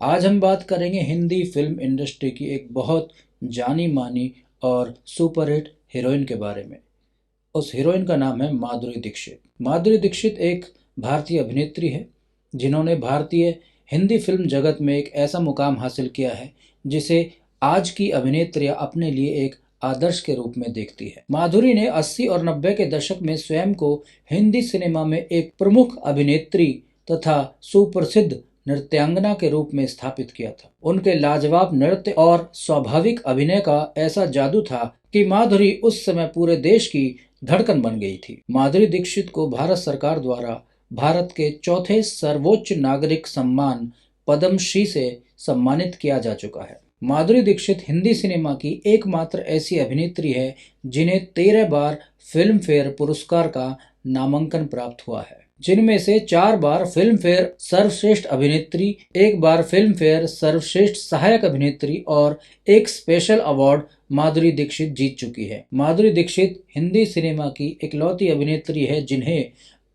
आज हम बात करेंगे हिंदी फिल्म इंडस्ट्री की एक बहुत जानी मानी और सुपरहिट हीरोइन के बारे में। उस हीरोइन का नाम है माधुरी दीक्षित। माधुरी दीक्षित एक भारतीय अभिनेत्री है जिन्होंने भारतीय हिंदी फिल्म जगत में एक ऐसा मुकाम हासिल किया है जिसे आज की अभिनेत्रियां अपने लिए एक आदर्श के रूप में देखती है। माधुरी ने 80 और 90 के दशक में स्वयं को हिंदी सिनेमा में एक प्रमुख अभिनेत्री तथा सुप्रसिद्ध नृत्यांगना के रूप में स्थापित किया था। उनके लाजवाब नृत्य और स्वाभाविक अभिनय का ऐसा जादू था कि माधुरी उस समय पूरे देश की धड़कन बन गई थी। माधुरी दीक्षित को भारत सरकार द्वारा भारत के चौथे सर्वोच्च नागरिक सम्मान पद्मश्री से सम्मानित किया जा चुका है। माधुरी दीक्षित हिंदी सिनेमा की एकमात्र ऐसी अभिनेत्री है जिन्हें 13 बार फिल्म फेयर पुरस्कार का नामांकन प्राप्त हुआ है, जिनमें से 4 बार फिल्म फेयर सर्वश्रेष्ठ अभिनेत्री, 1 बार फिल्म फेयर सर्वश्रेष्ठ सहायक अभिनेत्री और 1 स्पेशल अवार्ड माधुरी दीक्षित जीत चुकी है। माधुरी दीक्षित हिंदी सिनेमा की इकलौती अभिनेत्री है जिन्हें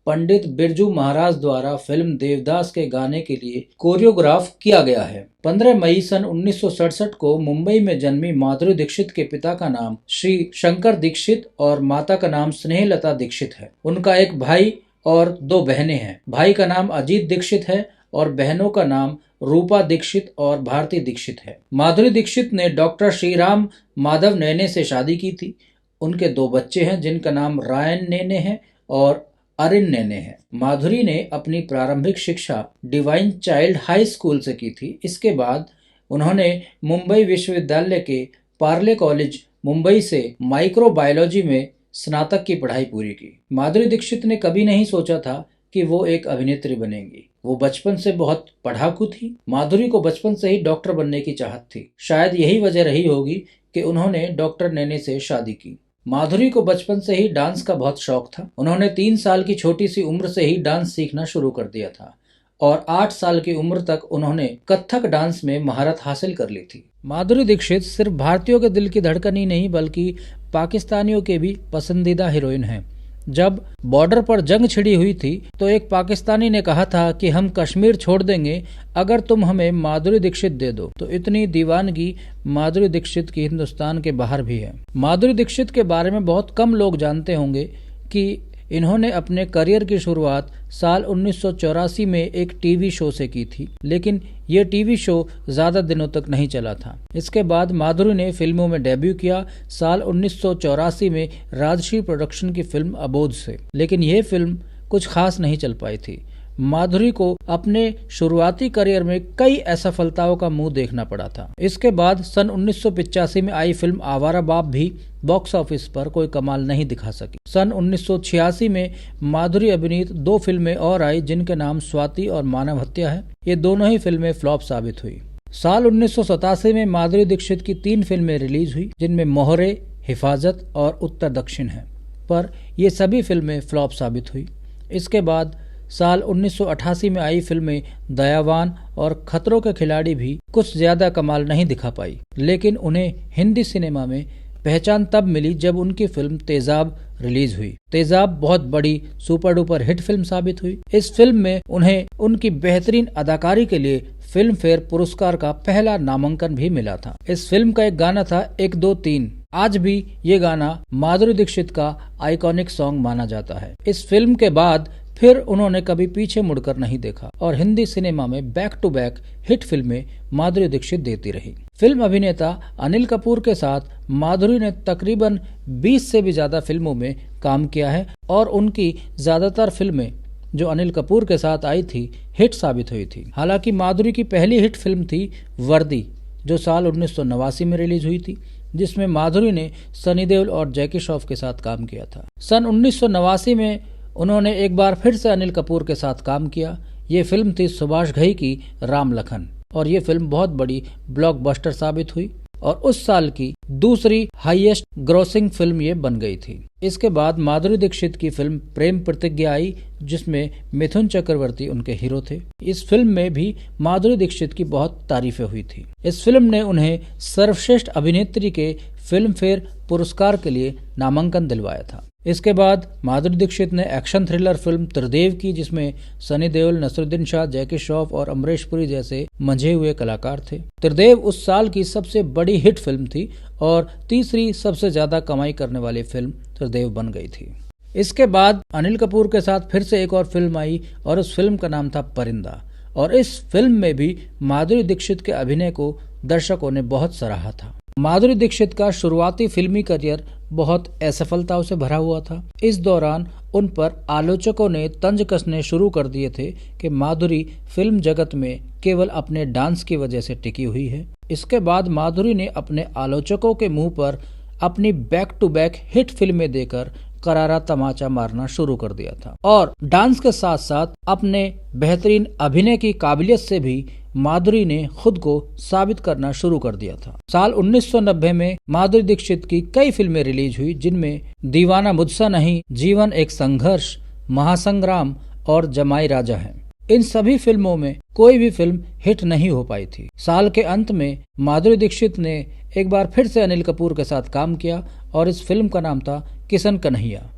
पंडित बिरजू महाराज द्वारा फिल्म देवदास के गाने के लिए कोरियोग्राफ किया गया है। 15 मई सन 1967 को मुंबई में जन्मी माधुरी दीक्षित के पिता का नाम श्री शंकर दीक्षित और माता का नाम स्नेहलता दीक्षित है। उनका एक भाई और 2 बहनें हैं। भाई का नाम अजीत दीक्षित है और बहनों का नाम रूपा दीक्षित और भारती दीक्षित है। माधुरी दीक्षित ने डॉक्टर श्रीराम माधव नैने से शादी की थी। उनके 2 बच्चे हैं जिनका नाम रायन नैने है और अरिन नैने है। माधुरी ने अपनी प्रारंभिक शिक्षा डिवाइन चाइल्ड हाई स्कूल से की थी। इसके बाद उन्होंने मुंबई विश्वविद्यालय के पार्ले कॉलेज मुंबई से माइक्रोबायोलॉजी में स्नातक की पढ़ाई पूरी की। माधुरी दीक्षित ने कभी नहीं सोचा था कि वो एक अभिनेत्री बनेंगी। वो बचपन से बहुत पढ़ाकू थी। माधुरी को बचपन से ही डॉक्टर बनने की चाहत थी। शायद यही वजह रही होगी कि उन्होंने डॉक्टर नैने से शादी की। माधुरी को बचपन से ही डांस का बहुत शौक था। उन्होंने 3 साल की छोटी सी उम्र से ही डांस सीखना शुरू कर दिया था और 8 साल की उम्र तक उन्होंने कथक डांस में महारत हासिल कर ली थी। माधुरी दीक्षित सिर्फ भारतीयों के दिल की धड़कन ही नहीं बल्कि पाकिस्तानियों के भी पसंदीदा हीरोइन हैं। जब बॉर्डर पर जंग छिड़ी हुई थी तो एक पाकिस्तानी ने कहा था कि हम कश्मीर छोड़ देंगे अगर तुम हमें माधुरी दीक्षित दे दो। तो इतनी दीवानगी माधुरी दीक्षित की हिंदुस्तान के बाहर भी है। माधुरी दीक्षित के बारे में बहुत कम लोग जानते होंगे कि इन्होंने अपने करियर की शुरुआत साल 1984 में एक टीवी शो से की थी, लेकिन ये टीवी शो ज्यादा दिनों तक नहीं चला था। इसके बाद माधुरी ने फिल्मों में डेब्यू किया साल 1984 में राजश्री प्रोडक्शन की फिल्म अबोध से, लेकिन ये फिल्म कुछ खास नहीं चल पाई थी। माधुरी को अपने शुरुआती करियर में कई असफलताओं का मुंह देखना पड़ा था। इसके बाद सन 1985 में आई फिल्म आवारा बाप भी बॉक्स ऑफिस पर कोई कमाल नहीं दिखा सकी। सन 1986 में माधुरी अभिनीत 2 फिल्में और आई जिनके नाम स्वाति और मानव हत्या है। ये दोनों ही फिल्में फ्लॉप साबित हुई। साल 1987 में माधुरी दीक्षित की 3 फिल्में रिलीज हुई जिनमें मोहरे, हिफाजत और उत्तर दक्षिण है, पर ये सभी फिल्में फ्लॉप साबित हुई। इसके बाद साल 1988 में आई फिल्में दयावान और खतरों के खिलाड़ी भी कुछ ज्यादा कमाल नहीं दिखा पाई, लेकिन उन्हें हिंदी सिनेमा में पहचान तब मिली जब उनकी फिल्म तेजाब रिलीज हुई। तेजाब बहुत बड़ी सुपर डुपर हिट फिल्म साबित हुई। इस फिल्म में उन्हें उनकी बेहतरीन अदाकारी के लिए फिल्म फेयर पुरस्कार का पहला नामांकन भी मिला था। इस फिल्म का एक गाना था 1 2 3। आज भी ये गाना माधुरी दीक्षित का आइकॉनिक सॉन्ग माना जाता है। इस फिल्म के बाद फिर उन्होंने कभी पीछे मुड़कर नहीं देखा और हिंदी सिनेमा में बैक टू बैक हिट फिल्में माधुरी दीक्षित देती रही। फिल्म अभिनेता अनिल कपूर के साथ माधुरी ने तकरीबन 20 से भी ज्यादा फिल्मों में काम किया है और उनकी ज्यादातर फिल्में जो अनिल कपूर के साथ आई थी हिट साबित हुई थी। हालांकि माधुरी की पहली हिट फिल्म थी वर्दी, जो साल 1989 में रिलीज हुई थी, जिसमें माधुरी ने सनी देओल और जैकी श्रॉफ के साथ काम किया था। सन 1989 में उन्होंने एक बार फिर से अनिल कपूर के साथ काम किया। ये फिल्म थी सुभाष घई की राम लखन और ये फिल्म बहुत बड़ी ब्लॉकबस्टर साबित हुई और उस साल की दूसरी हाईएस्ट ग्रॉसिंग फिल्म ये बन गई थी। इसके बाद माधुरी दीक्षित की फिल्म प्रेम प्रतिज्ञा आई जिसमें मिथुन चक्रवर्ती उनके हीरो थे। इस फिल्म में भी माधुरी दीक्षित की बहुत तारीफें हुई थी। इस फिल्म ने उन्हें सर्वश्रेष्ठ अभिनेत्री के फिल्म फेयर पुरस्कार के लिए नामांकन दिलवाया था। इसके बाद माधुरी दीक्षित ने एक्शन थ्रिलर फिल्म त्रिदेव की, जिसमें सनी देओल, नसरुद्दीन शाह, जैकी श्रॉफ और अमरीश पुरी जैसे मंझे हुए कलाकार थे। त्रिदेव उस साल की सबसे बड़ी हिट फिल्म थी और तीसरी सबसे ज्यादा कमाई करने वाली फिल्म त्रिदेव बन गई थी। इसके बाद अनिल कपूर के साथ फिर से एक और फिल्म आई और उस फिल्म का नाम था परिंदा, और इस फिल्म में भी माधुरी दीक्षित के अभिनय को दर्शकों ने बहुत सराहा था। माधुरी दीक्षित का शुरुआती फिल्मी करियर बहुत असफलताओं से भरा हुआ था। इस दौरान उन पर आलोचकों ने तंज कसने शुरू कर दिए थे कि माधुरी फिल्म जगत में केवल अपने डांस की वजह से टिकी हुई है। इसके बाद माधुरी ने अपने आलोचकों के मुंह पर अपनी बैक टू बैक हिट फिल्में देकर करारा तमाचा मारना शुरू कर दिया था और डांस के साथ साथ अपने बेहतरीन अभिनय की काबिलियत से भी माधुरी ने खुद को साबित करना शुरू कर दिया था। साल 1990 में माधुरी दीक्षित की कई फिल्में रिलीज हुई, जिनमें दीवाना मुझसे नहीं, जीवन एक संघर्ष, महासंग्राम और जमाई राजा है। इन सभी फिल्मों में कोई भी फिल्म हिट नहीं हो पाई थी। साल के अंत में माधुरी दीक्षित ने एक बार फिर से अनिल कपूर के साथ काम किया और इस फिल्म का नाम था किशन कन्हैया।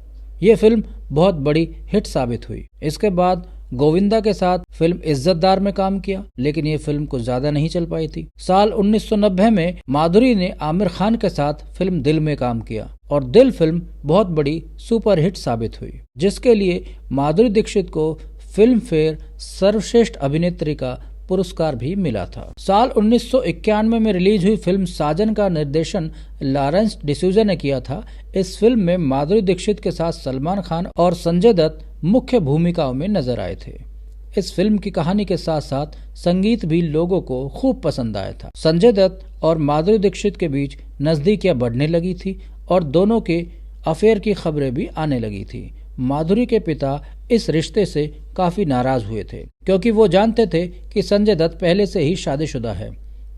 ये फिल्म बहुत बड़ी हिट साबित हुई। इसके बाद गोविंदा के साथ फिल्म इज्जतदार में काम किया, लेकिन ये फिल्म कुछ ज्यादा नहीं चल पाई थी। साल 1990 में माधुरी ने आमिर खान के साथ फिल्म दिल में काम किया और दिल फिल्म बहुत बड़ी सुपर हिट साबित हुई, जिसके लिए माधुरी दीक्षित को फिल्म फेयर सर्वश्रेष्ठ अभिनेत्री का पुरस्कार भी मिला था। साल 1991 में रिलीज हुई फिल्म साजन का निर्देशन लॉरेंस डिसूजा ने किया था। इस फिल्म में माधुरी दीक्षित के साथ सलमान खान और संजय दत्त मुख्य भूमिकाओं में नजर आए थे। इस फिल्म की कहानी के साथ साथ संगीत भी लोगों को खूब पसंद आया था। संजय दत्त और माधुरी दीक्षित के बीच नजदीकियां बढ़ने लगी थी और दोनों के अफेयर की खबरें भी आने लगी थी। माधुरी के पिता इस रिश्ते से काफी नाराज हुए थे, क्योंकि वो जानते थे कि संजय दत्त पहले से ही शादीशुदा है।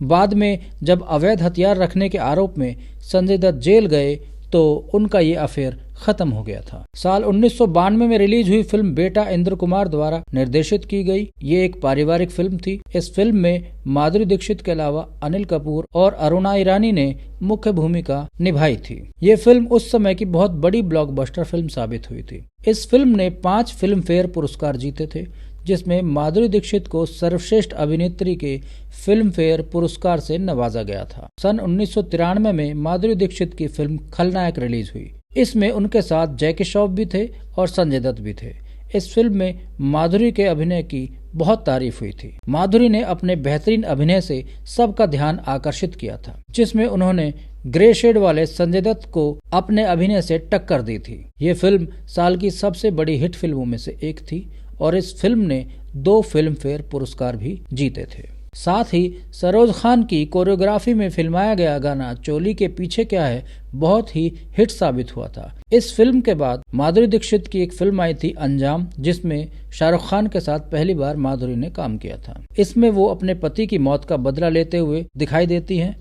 बाद में जब अवैध हथियार रखने के आरोप में संजय दत्त जेल गए तो उनका ये अफेयर खत्म हो गया था। साल 1992 में रिलीज हुई फिल्म बेटा इंद्र कुमार द्वारा निर्देशित की गई। ये एक पारिवारिक फिल्म थी। इस फिल्म में माधुरी दीक्षित के अलावा अनिल कपूर और अरुणा ईरानी ने मुख्य भूमिका निभाई थी। ये फिल्म उस समय की बहुत बड़ी ब्लॉकबस्टर फिल्म साबित हुई थी। इस फिल्म ने 5 फिल्म फेयर पुरस्कार जीते थे, जिसमें माधुरी दीक्षित को सर्वश्रेष्ठ अभिनेत्री के फिल्म फेयर पुरस्कार से नवाजा गया था। सन 1993 में माधुरी दीक्षित की फिल्म खलनायक रिलीज हुई। इसमें उनके साथ जैकी श्रॉफ भी थे और संजय दत्त भी थे। इस फिल्म में माधुरी के अभिनय की बहुत तारीफ हुई थी। माधुरी ने अपने बेहतरीन अभिनय से सबका ध्यान आकर्षित किया था, जिसमें उन्होंने ग्रे शेड वाले संजय दत्त को अपने अभिनय से टक्कर दी थी। ये फिल्म साल की सबसे बड़ी हिट फिल्मों में से एक थी और इस फिल्म ने 2 फिल्म फेयर पुरस्कार भी जीते थे। साथ ही सरोज खान की कोरियोग्राफी में फिल्माया गया गाना चोली के पीछे क्या है बहुत ही हिट साबित हुआ था। इस फिल्म के बाद माधुरी दीक्षित की एक फिल्म आई थी अंजाम, जिसमें शाहरुख खान के साथ पहली बार माधुरी ने काम किया था। इसमें वो अपने पति की मौत का बदला लेते हुए दिखाई देती हैं।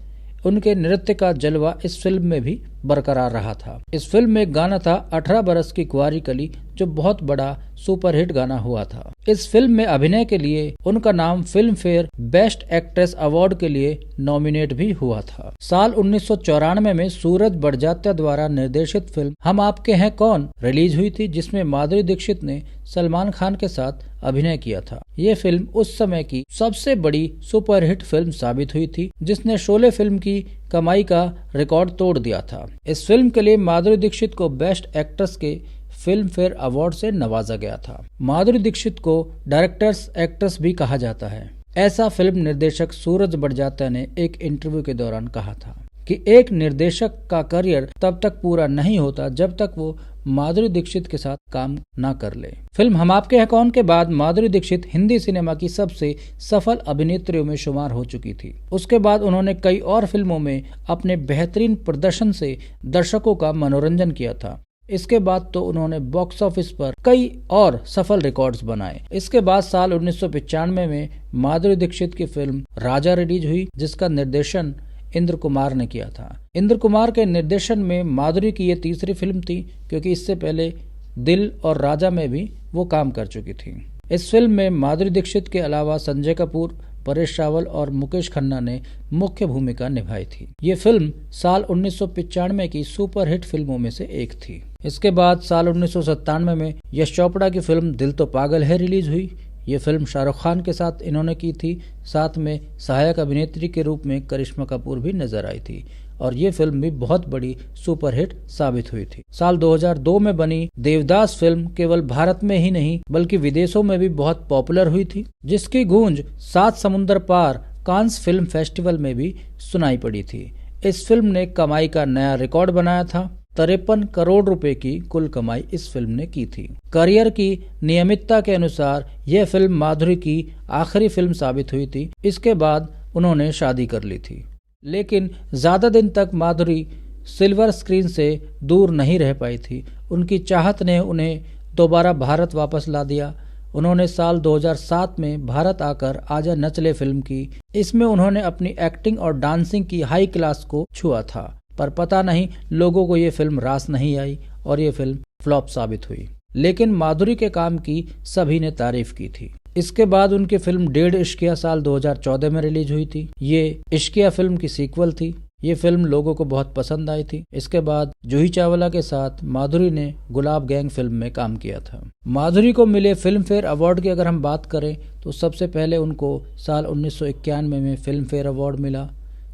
उनके नृत्य का जलवा इस फिल्म में भी बरकरार रहा था। इस फिल्म में गाना था 18 बरस की कुंवारी कली, जो बहुत बड़ा सुपरहिट गाना हुआ था। इस फिल्म में अभिनय के लिए उनका नाम film fair best actress award के लिए नॉमिनेट भी हुआ था। साल 1994 में सूरज बड़जात्या द्वारा निर्देशित फिल्म हम आपके हैं कौन रिलीज हुई थी, जिसमें माधुरी दीक्षित ने सलमान खान के साथ अभिनय किया था। ये फिल्म उस समय की सबसे बड़ी सुपरहिट फिल्म साबित हुई थी, जिसने शोले फिल्म की कमाई का रिकॉर्ड तोड़ दिया था। इस फिल्म के लिए माधुरी दीक्षित को बेस्ट एक्ट्रेस के फिल्म फेयर अवार्ड से नवाजा गया था। माधुरी दीक्षित को डायरेक्टर्स एक्ट्रेस भी कहा जाता है। ऐसा फिल्म निर्देशक सूरज बड़जात्या ने एक इंटरव्यू के दौरान कहा था कि एक निर्देशक का करियर तब तक पूरा नहीं होता जब तक वो माधुरी दीक्षित के साथ काम न कर ले। फिल्म हम आपके हैं कौन के बाद माधुरी दीक्षित हिंदी सिनेमा की सबसे सफल अभिनेत्रियों में शुमार हो चुकी थी। उसके बाद उन्होंने कई और फिल्मों में अपने बेहतरीन प्रदर्शन से दर्शकों का मनोरंजन किया था। इसके बाद तो उन्होंने बॉक्स ऑफिस पर कई और सफल रिकॉर्ड्स बनाए। इसके बाद साल 1995 में माधुरी दीक्षित की फिल्म राजा रिलीज हुई, जिसका निर्देशन इंद्र कुमार ने किया था। इंद्र कुमार के निर्देशन में माधुरी की ये तीसरी फिल्म थी, क्योंकि इससे पहले दिल और राजा में भी वो काम कर चुकी थी। इस फिल्म में माधुरी दीक्षित के अलावा संजय कपूर, परेश रावल और मुकेश खन्ना ने मुख्य भूमिका निभाई थी। ये फिल्म साल 1995 की सुपरहिट फिल्मों में से एक थी। इसके बाद साल 1997 में यश चोपड़ा की फिल्म दिल तो पागल है रिलीज हुई। ये फिल्म शाहरुख खान के साथ इन्होंने की थी। साथ में सहायक अभिनेत्री के रूप में करिश्मा कपूर भी नजर आई थी और ये फिल्म भी बहुत बड़ी सुपरहिट साबित हुई थी। साल 2002 में बनी देवदास फिल्म केवल भारत में ही नहीं बल्कि विदेशों में भी बहुत पॉपुलर हुई थी, जिसकी गूंज 7 समुंदर पार कांस फिल्म फेस्टिवल में भी सुनाई पड़ी थी। इस फिल्म ने कमाई का नया रिकॉर्ड बनाया था। 53 करोड़ रुपए की कुल कमाई इस फिल्म ने की थी। करियर की नियमितता के अनुसार यह फिल्म माधुरी की आखिरी फिल्म साबित हुई थी। इसके बाद उन्होंने शादी कर ली थी, लेकिन ज्यादा दिन तक माधुरी सिल्वर स्क्रीन से दूर नहीं रह पाई थी। उनकी चाहत ने उन्हें दोबारा भारत वापस ला दिया। उन्होंने साल 2007 में भारत आकर आजा नचले फिल्म की। इसमें उन्होंने अपनी एक्टिंग और डांसिंग की हाई क्लास को छुआ था, पर पता नहीं लोगों को ये फिल्म रास नहीं आई और ये फिल्म फ्लॉप साबित हुई। लेकिन माधुरी के काम की सभी ने तारीफ की थी। इसके बाद उनकी फिल्म डेढ़ इश्किया साल 2014 में रिलीज हुई थी। ये इश्किया फिल्म की सीक्वल थी। ये फिल्म लोगों को बहुत पसंद आई थी। इसके बाद जूही चावला के साथ माधुरी ने गुलाब गैंग फिल्म में काम किया था। माधुरी को मिले फिल्म फेयर अवार्ड की अगर हम बात करें तो सबसे पहले उनको साल 1991 में फिल्म फेयर अवार्ड मिला,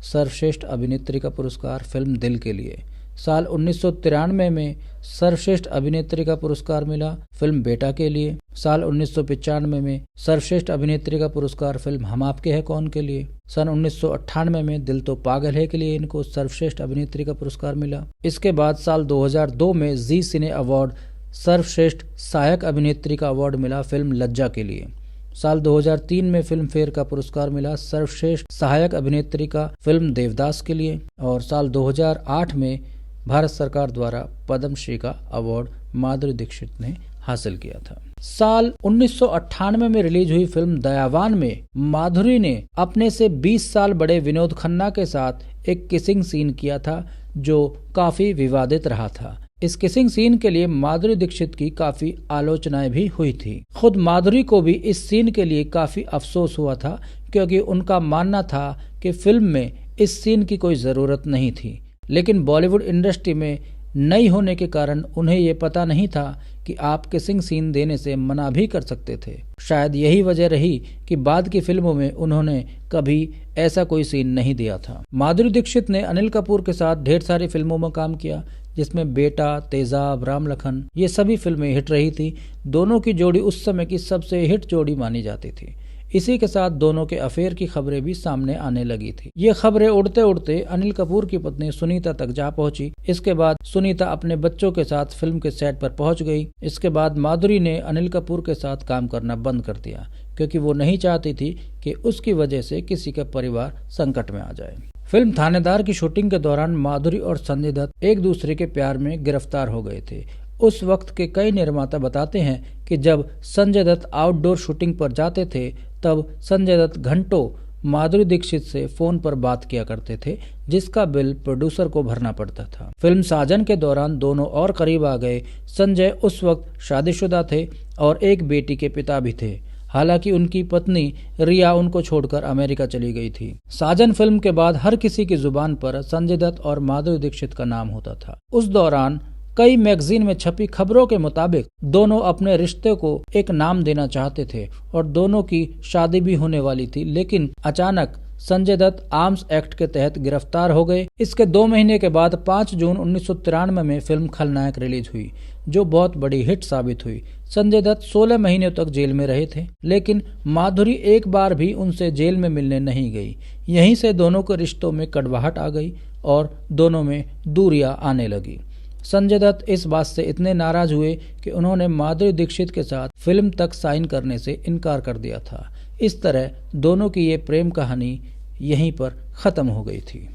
सर्वश्रेष्ठ अभिनेत्री का पुरस्कार फिल्म दिल के लिए। साल 1993 में सर्वश्रेष्ठ अभिनेत्री का पुरस्कार मिला फिल्म बेटा के लिए। साल 1995 में सर्वश्रेष्ठ अभिनेत्री का पुरस्कार फिल्म हम आपके हैं कौन के लिए। सन 1998 में दिल तो पागल है के लिए इनको सर्वश्रेष्ठ अभिनेत्री का पुरस्कार मिला। इसके बाद साल 2002 में जी सिने अवार्ड सर्वश्रेष्ठ सहायक अभिनेत्री का अवार्ड मिला फिल्म लज्जा के लिए। साल 2003 में फिल्म फेयर का पुरस्कार मिला सर्वश्रेष्ठ सहायक अभिनेत्री का फिल्म देवदास के लिए। और साल 2008 में भारत सरकार द्वारा पद्मश्री का अवार्ड माधुरी दीक्षित ने हासिल किया था। साल 1998 में रिलीज हुई फिल्म दयावान में माधुरी ने अपने से 20 साल बड़े विनोद खन्ना के साथ एक किसिंग सीन किया था जो काफी विवादित रहा था। इस किसिंग सीन के लिए माधुरी दीक्षित की काफी आलोचनाएं भी हुई थी। खुद माधुरी को भी इस सीन के लिए काफी अफसोस हुआ था, क्योंकि उनका मानना था कि फिल्म में इस सीन की कोई जरूरत नहीं थी। लेकिन बॉलीवुड इंडस्ट्री में नई होने के कारण उन्हें ये पता नहीं था कि आप किसिंग सीन देने से मना भी कर सकते थे। शायद यही वजह रही कि बाद की फिल्मों में उन्होंने कभी ऐसा कोई सीन नहीं दिया था। माधुरी दीक्षित ने अनिल कपूर के साथ ढेर सारी फिल्मों में काम किया, जिसमें बेटा, तेजाब, राम लखन ये सभी फिल्में हिट रही थी। दोनों की जोड़ी उस समय की सबसे हिट जोड़ी मानी जाती थी। इसी के साथ दोनों के अफेयर की खबरें भी सामने आने लगी थी। ये खबरें उड़ते उड़ते अनिल कपूर की पत्नी सुनीता तक जा पहुंची। इसके बाद सुनीता अपने बच्चों के साथ फिल्म के सेट पर पहुंच गई। इसके बाद माधुरी ने अनिल कपूर के साथ काम करना बंद कर दिया, क्योंकि वो नहीं चाहती थी कि उसकी वजह से किसी का परिवार संकट में आ जाए। फिल्म थानेदार की शूटिंग के दौरान माधुरी और संजय दत्त एक दूसरे के प्यार में गिरफ्तार हो गए थे। उस वक्त के कई निर्माता बताते हैं कि जब संजय दत्त आउटडोर शूटिंग पर जाते थे तब संजय दत्त घंटों माधुरी दीक्षित से फोन पर बात किया करते थे, जिसका बिल प्रोड्यूसर को भरना पड़ता था। फिल्म साजन के दौरान दोनों और करीब आ गए। संजय उस वक्त शादीशुदा थे और एक बेटी के पिता भी थे। हालांकि उनकी पत्नी रिया उनको छोड़कर अमेरिका चली गई थी। साजन फिल्म के बाद हर किसी की जुबान पर संजय दत्त और माधुरी दीक्षित का नाम होता था। उस दौरान कई मैगजीन में छपी खबरों के मुताबिक दोनों अपने रिश्ते को एक नाम देना चाहते थे और दोनों की शादी भी होने वाली थी। लेकिन अचानक संजय दत्त आर्म्स एक्ट के तहत गिरफ्तार हो गए। इसके 2 महीने के बाद 5 जून 1993 में फिल्म खलनायक रिलीज हुई, जो बहुत बड़ी हिट साबित हुई। संजय दत्त 16 महीने तक जेल में रहे थे, लेकिन माधुरी एक बार भी उनसे जेल में मिलने नहीं गई। यहीं से दोनों के रिश्तों में कड़वाहट आ गई और दोनों में दूरियां आने लगी। संजय दत्त इस बात से इतने नाराज हुए कि उन्होंने माधुरी दीक्षित के साथ फिल्म तक साइन करने से इनकार कर दिया था। इस तरह दोनों की ये प्रेम कहानी यहीं पर खत्म हो गई थी।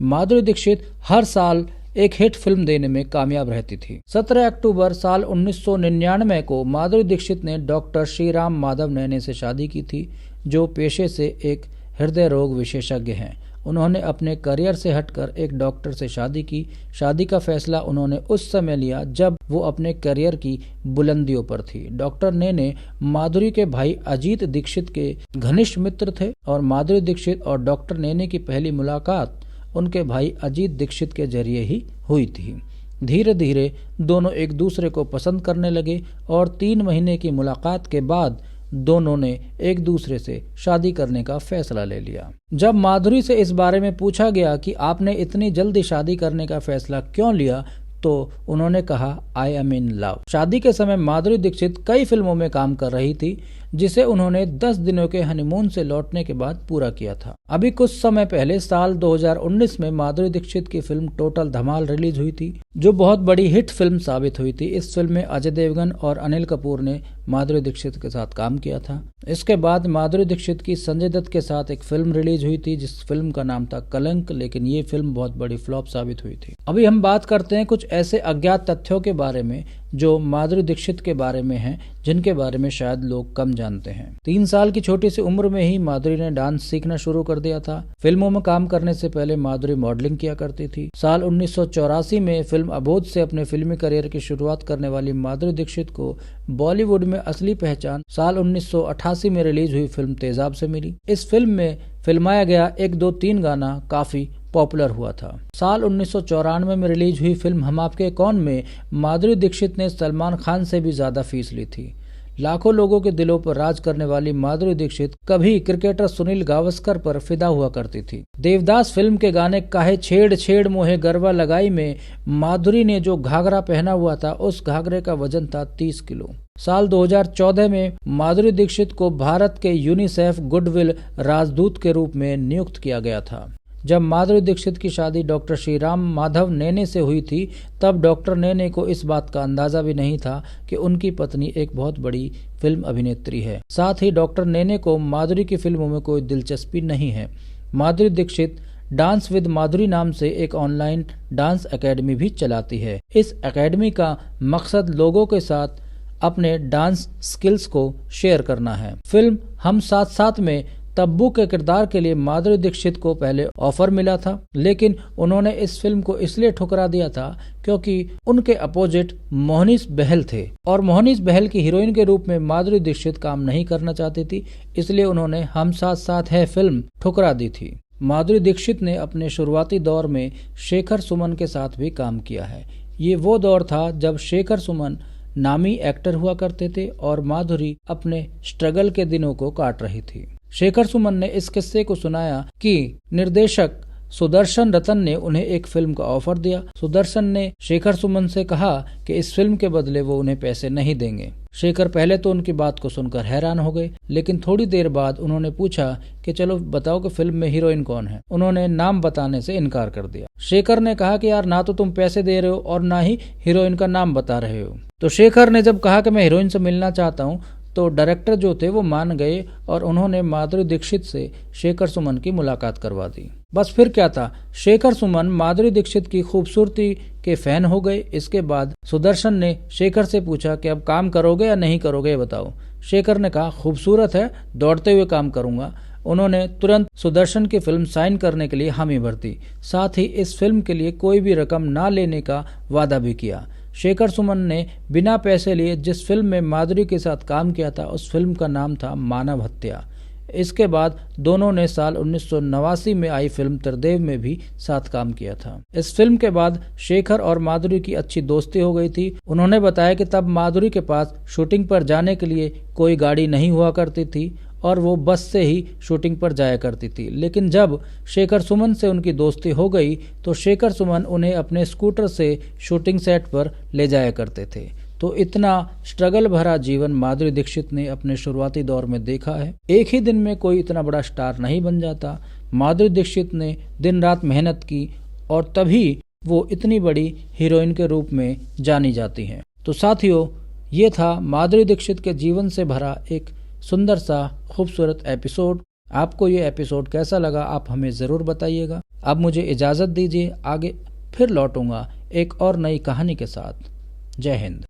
माधुरी दीक्षित हर साल एक हिट फिल्म देने में कामयाब रहती थी। 17 अक्टूबर साल 1999 को माधुरी दीक्षित ने डॉक्टर श्रीराम माधव नैने से शादी की थी, जो पेशे से एक हृदय रोग विशेषज्ञ हैं। उन्होंने अपने करियर से हटकर एक डॉक्टर से शादी की। शादी का फैसला उन्होंने उस समय लिया जब वो अपने करियर की बुलंदियों पर थी। डॉक्टर नैने माधुरी के भाई अजीत दीक्षित के घनिष्ठ मित्र थे और माधुरी दीक्षित और डॉक्टर नैने की पहली मुलाकात उनके भाई अजीत दीक्षित के जरिए ही हुई थी। धीरे धीरे दोनों एक दूसरे को पसंद करने लगे और 3 महीने की मुलाकात के बाद दोनों ने एक दूसरे से शादी करने का फैसला ले लिया। जब माधुरी से इस बारे में पूछा गया कि आपने इतनी जल्दी शादी करने का फैसला क्यों लिया, तो उन्होंने कहा आई एम इन लव। शादी के समय माधुरी दीक्षित कई फिल्मों में काम कर रही थी, जिसे उन्होंने 10 दिनों के हनीमून से लौटने के बाद पूरा किया था। अभी कुछ समय पहले साल 2019 में माधुरी दीक्षित की फिल्म टोटल धमाल रिलीज हुई थी, जो बहुत बड़ी हिट फिल्म साबित हुई थी। इस फिल्म में अजय देवगन और अनिल कपूर ने माधुरी दीक्षित के साथ काम किया था। इसके बाद माधुरी दीक्षित की संजय दत्त के साथ एक फिल्म रिलीज हुई थी, जिस फिल्म का नाम था कलंक, लेकिन ये फिल्म बहुत बड़ी फ्लॉप साबित हुई थी। अभी हम बात करते हैं कुछ ऐसे अज्ञात तथ्यों के बारे में जो माधुरी दीक्षित के बारे में हैं, जिनके बारे में शायद लोग कम जानते हैं। 3 साल की छोटी सी उम्र में ही माधुरी ने डांस सीखना शुरू कर दिया था। फिल्मों में काम करने से पहले माधुरी मॉडलिंग किया करती थी। साल 1984 में फिल्म अबोध से अपने फिल्मी करियर की शुरुआत करने वाली माधुरी दीक्षित को बॉलीवुड में असली पहचान साल 1988 में रिलीज हुई फिल्म तेजाब से मिली। इस फिल्म में फिल्माया गया 1 2 3 गाना काफी पॉपुलर हुआ था। साल 1994 में रिलीज हुई फिल्म हम आपके कौन में माधुरी दीक्षित ने सलमान खान से भी ज्यादा फीस ली थी। लाखों लोगों के दिलों पर राज करने वाली माधुरी दीक्षित कभी क्रिकेटर सुनील गावस्कर पर फिदा हुआ करती थी। देवदास फिल्म के गाने काहे छेड़ छेड़ मोहे गरबा लगाई में माधुरी ने जो घाघरा पहना हुआ था, उस घाघरे का वजन था 30 किलो। साल 2014 में माधुरी दीक्षित को भारत के यूनिसेफ गुडविल राजदूत के रूप में नियुक्त किया गया था। जब माधुरी दीक्षित की शादी डॉक्टर श्रीराम माधव नेने से हुई थी, तब डॉक्टर नेने को इस बात का अंदाजा भी नहीं था कि उनकी पत्नी एक बहुत बड़ी फिल्म अभिनेत्री है। साथ ही डॉक्टर नेने को माधुरी की फिल्मों में कोई दिलचस्पी नहीं है। माधुरी दीक्षित डांस विद माधुरी नाम से एक ऑनलाइन डांस एकेडमी भी चलाती है। इस एकेडमी का मकसद लोगों के साथ अपने डांस स्किल्स को शेयर करना है। फिल्म हम साथ साथ में तब्बू के किरदार के लिए माधुरी दीक्षित को पहले ऑफर मिला था, लेकिन उन्होंने इस फिल्म को इसलिए ठुकरा दिया था क्योंकि उनके अपोजिट मोहनीश बहल थे और मोहनीश बहल की हीरोइन के रूप में माधुरी दीक्षित काम नहीं करना चाहती थी, इसलिए उन्होंने हम साथ साथ है फिल्म ठुकरा दी थी। माधुरी दीक्षित ने अपने शुरुआती दौर में शेखर सुमन के साथ भी काम किया है। ये वो दौर था जब शेखर सुमन नामी एक्टर हुआ करते थे और माधुरी अपने स्ट्रगल के दिनों को काट रही थी। शेखर सुमन ने इस किस्से को सुनाया कि निर्देशक सुदर्शन रतन ने उन्हें एक फिल्म का ऑफर दिया। सुदर्शन ने शेखर सुमन से कहा कि इस फिल्म के बदले वो उन्हें पैसे नहीं देंगे। शेखर पहले तो उनकी बात को सुनकर हैरान हो गए, लेकिन थोड़ी देर बाद उन्होंने पूछा कि चलो बताओ कि फिल्म में हीरोइन कौन है। उन्होंने नाम बताने से इनकार कर दिया। शेखर ने कहा कि यार ना तो तुम पैसे दे रहे हो और ना ही हीरोइन का नाम बता रहे हो। तो शेखर ने जब कहा कि मैं हीरोइन से मिलना चाहता हूँ, तो डायरेक्टर जो थे वो मान गए और उन्होंने माधुरी दीक्षित से शेखर सुमन की मुलाकात करवा दी। बस फिर क्या था, शेखर सुमन माधुरी दीक्षित की खूबसूरती के फैन हो गए। इसके बाद सुदर्शन ने शेखर से पूछा कि अब काम करोगे या नहीं करोगे बताओ। शेखर ने कहा खूबसूरत है, दौड़ते हुए काम करूंगा। उन्होंने तुरंत सुदर्शन की फिल्म साइन करने के लिए हामी भर दी। साथ ही इस फिल्म के लिए कोई भी रकम ना लेने का वादा भी किया। शेखर सुमन ने बिना पैसे लिए जिस फिल्म में माधुरी के साथ काम किया था, उस फिल्म का नाम था मानव हत्या। इसके बाद दोनों ने साल 1989 में आई फिल्म त्रिदेव में भी साथ काम किया था। इस फिल्म के बाद शेखर और माधुरी की अच्छी दोस्ती हो गई थी। उन्होंने बताया कि तब माधुरी के पास शूटिंग पर जाने के लिए कोई गाड़ी नहीं हुआ करती थी और वो बस से ही शूटिंग पर जाया करती थी। लेकिन जब शेखर सुमन से उनकी दोस्ती हो गई तो शेखर सुमन उन्हें अपने स्कूटर से शूटिंग सेट पर ले जाया करते थे। तो इतना स्ट्रगल भरा जीवन माधुरी दीक्षित ने अपने शुरुआती दौर में देखा है। एक ही दिन में कोई इतना बड़ा स्टार नहीं बन जाता। माधुरी दीक्षित ने दिन रात मेहनत की और तभी वो इतनी बड़ी हीरोइन के रूप में जानी जाती हैं। तो साथियों, ये था माधुरी दीक्षित के जीवन से भरा एक सुंदर सा खूबसूरत एपिसोड। आपको ये एपिसोड कैसा लगा आप हमें ज़रूर बताइएगा। अब मुझे इजाज़त दीजिए, आगे फिर लौटूंगा एक और नई कहानी के साथ। जय हिंद।